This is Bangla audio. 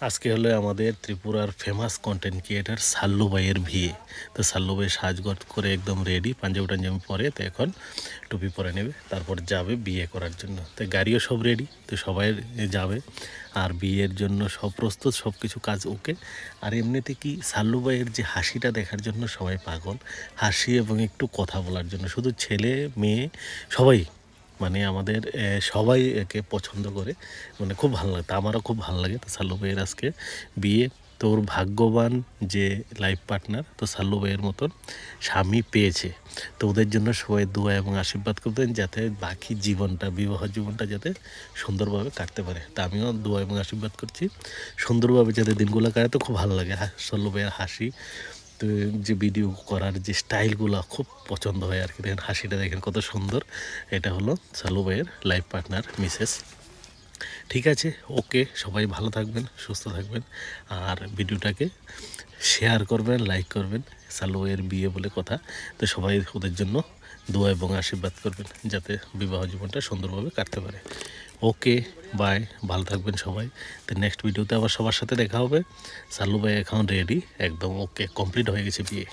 আজকে হলো আমাদের ত্রিপুরার ফেমাস কন্টেন্ট ক্রিয়েটার সাল্লু ভাইয়ের বিয়ে। তো সাল্লু ভাই সাজগোজ করে একদম রেডি, পাঞ্জাবি টাঞ্জাবি পরে, তো এখন টুপি পরে নেবে, তারপর যাবে বিয়ে করার জন্য। তো গাড়িও সব রেডি, তো সবাই যাবে আর বিয়ের জন্য সব প্রস্তুত, সব কিছু কাজ ওকে। আর এমনিতে কি সাল্লু ভাইয়ের যে হাসিটা দেখার জন্য সবাই পাগল, হাসি এবং একটু কথা বলার জন্য। শুধু ছেলে মেয়ে সবাই, মানে আমাদের সবাই একে পছন্দ করে, মানে খুব ভালো লাগে। তা আমারও খুব ভালো লাগে। তো সাল্লু ভাইয়ের আজকে বিয়ে, তোর ভাগ্যবান যে লাইফ পার্টনার, তো সাল্লু ভাইয়ের মতন স্বামী পেয়েছে। তো ওদের জন্য সবাই দোয়া এবং আশীর্বাদ করবেন, যাতে বাকি জীবনটা, বিবাহ জীবনটা যাতে সুন্দরভাবে কাটতে পারে। তা আমিও দোয়া এবং আশীর্বাদ করছি সুন্দরভাবে যাতে দিনগুলো কাটে। তো খুব ভালো লাগে সাল্লু ভাইয়ের হাসি, তো যে ভিডিও করার যে স্টাইলগুলো খুব পছন্দ হয় আর কি। দেখেন হাসিটা, দেখেন কত সুন্দর। এটা হলো সাল্লু ভাইয়ের লাইফ পার্টনার মিসেস। ঠিক আছে, ওকে, সবাই ভালো থাকবেন, সুস্থ থাকবেন, আর ভিডিওটাকে শেয়ার করবেন, লাইক করবেন। সাল্লু ভাইয়ের বিয়ে বলে কথা, তো সবাই ওদের জন্য দোয়া এবং আশীর্বাদ করবেন, যাতে বিবাহ জীবনটা সুন্দরভাবে কাটতে পারে। ওকে, বাই, ভালো থাকবেন সবাই। তো নেক্সট ভিডিওতে আবার সবার সাথে দেখা হবে। সাল্লু ভাই এখন রেডি, একদম ওকে, কমপ্লিট হয়ে গেছে বিয়ে।